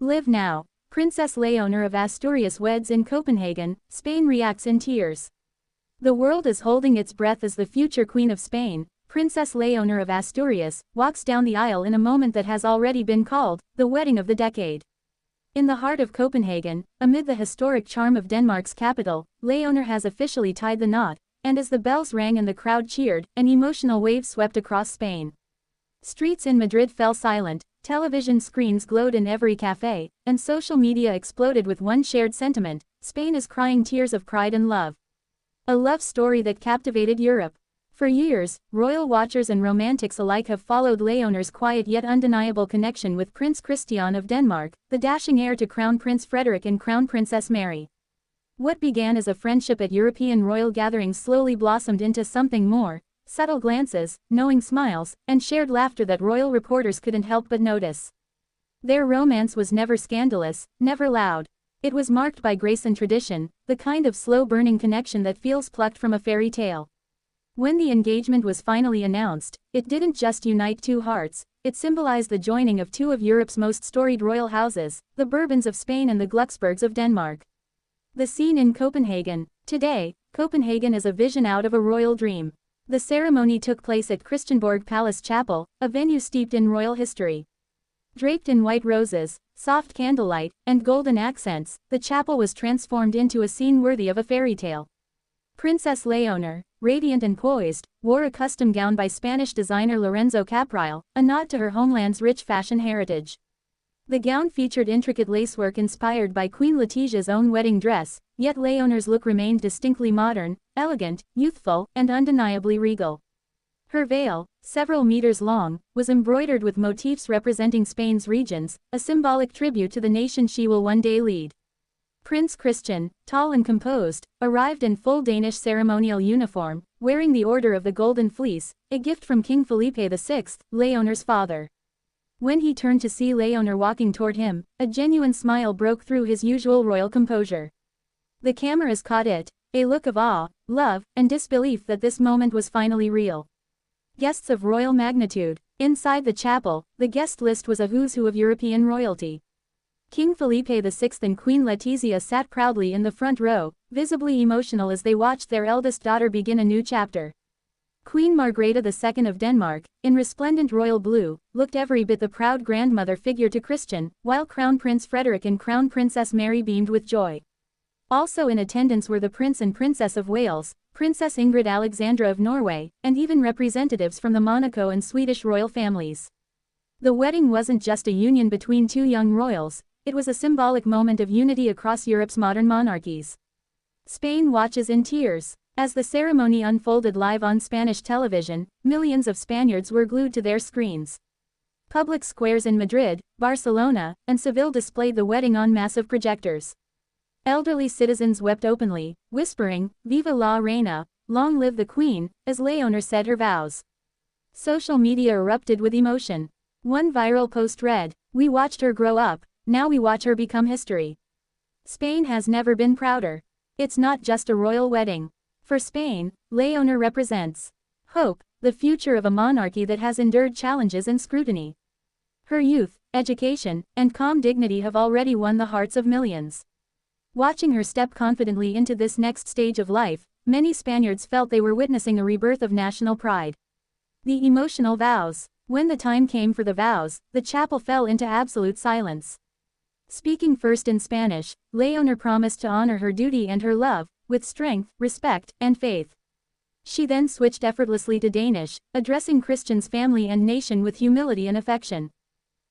Live now. Princess Léonor of Asturias weds in Copenhagen, Spain reacts in tears. The world is holding its breath as the future Queen of Spain, Princess Léonor of Asturias, walks down the aisle in a moment that has already been called the wedding of the decade. In the heart of Copenhagen, amid the historic charm of Denmark's capital, Leonor has officially tied the knot, and as the bells rang and the crowd cheered, an emotional wave swept across Spain. Streets in Madrid fell silent, television screens glowed in every cafe, and social media exploded with one shared sentiment: Spain is crying tears of pride and love. A love story that captivated Europe. For years, royal watchers and romantics alike have followed Leonor's quiet yet undeniable connection with Prince Christian of Denmark, the dashing heir to Crown Prince Frederik and Crown Princess Mary. What began as a friendship at European royal gatherings slowly blossomed into something more: subtle glances, knowing smiles, and shared laughter that royal reporters couldn't help but notice. Their romance was never scandalous, never loud. It was marked by grace and tradition, the kind of slow-burning connection that feels plucked from a fairy tale. When the engagement was finally announced, it didn't just unite two hearts, it symbolized the joining of two of Europe's most storied royal houses, the Bourbons of Spain and the Glucksbergs of Denmark. The scene in Copenhagen. Today, Copenhagen is a vision out of a royal dream. The ceremony took place at Christiansborg Palace Chapel, a venue steeped in royal history. Draped in white roses, soft candlelight, and golden accents, the chapel was transformed into a scene worthy of a fairy tale. Princess Léonor, radiant and poised, wore a custom gown by Spanish designer Lorenzo Caprile, a nod to her homeland's rich fashion heritage. The gown featured intricate lacework inspired by Queen Letitia's own wedding dress, yet Léonor's look remained distinctly modern, elegant, youthful, and undeniably regal. Her veil, several meters long, was embroidered with motifs representing Spain's regions, a symbolic tribute to the nation she will one day lead. Prince Christian, tall and composed, arrived in full Danish ceremonial uniform, wearing the Order of the Golden Fleece, a gift from King Felipe VI, Leonor's father. When he turned to see Leonor walking toward him, a genuine smile broke through his usual royal composure. The cameras caught it, a look of awe, love, and disbelief that this moment was finally real. Guests of royal magnitude. Inside the chapel, the guest list was a who's who of European royalty. King Felipe VI and Queen Letizia sat proudly in the front row, visibly emotional as they watched their eldest daughter begin a new chapter. Queen Margrethe II of Denmark, in resplendent royal blue, looked every bit the proud grandmother figure to Christian, while Crown Prince Frederik and Crown Princess Mary beamed with joy. Also in attendance were the Prince and Princess of Wales, Princess Ingrid Alexandra of Norway, and even representatives from the Monaco and Swedish royal families. The wedding wasn't just a union between two young royals, it was a symbolic moment of unity across Europe's modern monarchies. Spain watches in tears. As the ceremony unfolded live on Spanish television, millions of Spaniards were glued to their screens. Public squares in Madrid, Barcelona, and Seville displayed the wedding on massive projectors. Elderly citizens wept openly, whispering, "Viva la Reina, long live the Queen," as Leonor said her vows. Social media erupted with emotion. One viral post read, "We watched her grow up, now we watch her become history." Spain has never been prouder. It's not just a royal wedding. For Spain, Leonor represents hope, the future of a monarchy that has endured challenges and scrutiny. Her youth, education, and calm dignity have already won the hearts of millions. Watching her step confidently into this next stage of life, many Spaniards felt they were witnessing a rebirth of national pride. The emotional vows. When the time came for the vows, the chapel fell into absolute silence. Speaking first in Spanish, Leonor promised to honor her duty and her love, with strength, respect, and faith. She then switched effortlessly to Danish, addressing Christian's family and nation with humility and affection.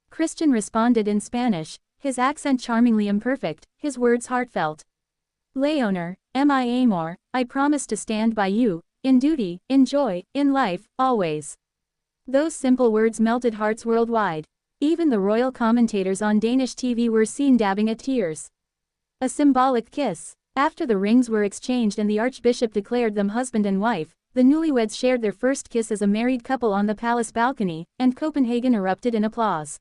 Christian responded in Spanish, his accent charmingly imperfect, his words heartfelt. "Leonor, mi amor, I promise to stand by you, in duty, in joy, in life, always." Those simple words melted hearts worldwide. Even the royal commentators on Danish TV were seen dabbing at tears. A symbolic kiss. After the rings were exchanged and the archbishop declared them husband and wife, the newlyweds shared their first kiss as a married couple on the palace balcony, and Copenhagen erupted in applause.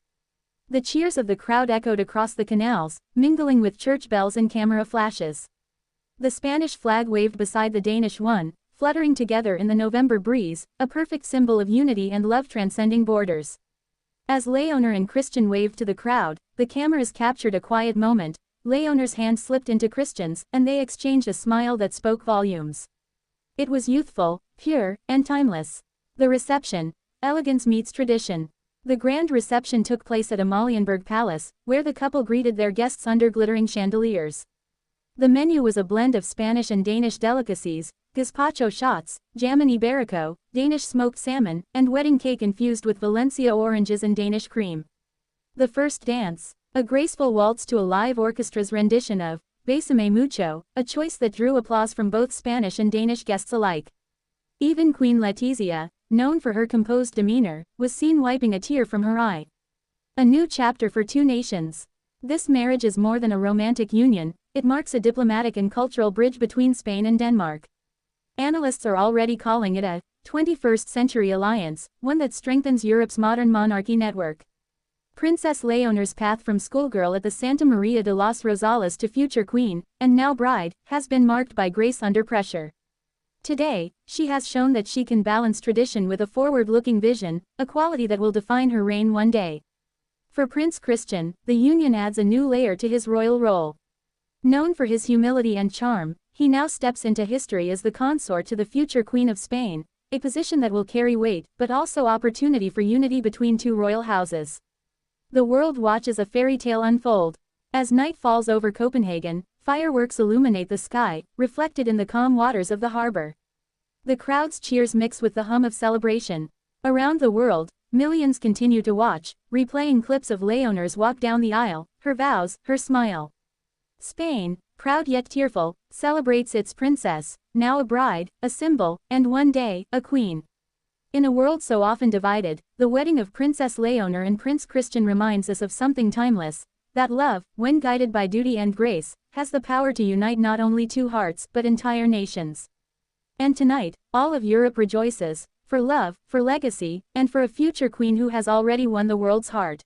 The cheers of the crowd echoed across the canals, mingling with church bells and camera flashes. The Spanish flag waved beside the Danish one, fluttering together in the November breeze, a perfect symbol of unity and love transcending borders. As Leonor and Christian waved to the crowd, the cameras captured a quiet moment. Leonor's hand slipped into Christian's, and they exchanged a smile that spoke volumes. It was youthful, pure, and timeless. The reception. Elegance meets tradition. The grand reception took place at Amalienburg Palace, where the couple greeted their guests under glittering chandeliers. The menu was a blend of Spanish and Danish delicacies, gazpacho shots, jam and iberico, Danish smoked salmon, and wedding cake infused with Valencia oranges and Danish cream. The first dance. A graceful waltz to a live orchestra's rendition of Bésame Mucho, a choice that drew applause from both Spanish and Danish guests alike. Even Queen Letizia, known for her composed demeanor, was seen wiping a tear from her eye. A new chapter for two nations. This marriage is more than a romantic union, it marks a diplomatic and cultural bridge between Spain and Denmark. Analysts are already calling it a 21st century alliance, one that strengthens Europe's modern monarchy network. Princess Léonor's path from schoolgirl at the Santa Maria de los Rosales to future queen, and now bride, has been marked by grace under pressure. Today, she has shown that she can balance tradition with a forward-looking vision, a quality that will define her reign one day. For Prince Christian, the union adds a new layer to his royal role. Known for his humility and charm, he now steps into history as the consort to the future Queen of Spain, a position that will carry weight, but also opportunity for unity between two royal houses. The world watches a fairy tale unfold. As night falls over Copenhagen, fireworks illuminate the sky, reflected in the calm waters of the harbor. The crowd's cheers mix with the hum of celebration. Around the world, millions continue to watch, replaying clips of Leonor's walk down the aisle, her vows, her smile. Spain, proud yet tearful, celebrates its princess, now a bride, a symbol, and one day, a queen. In a world so often divided, the wedding of Princess Léonor and Prince Christian reminds us of something timeless, that love, when guided by duty and grace, has the power to unite not only two hearts but entire nations. And tonight, all of Europe rejoices, for love, for legacy, and for a future queen who has already won the world's heart.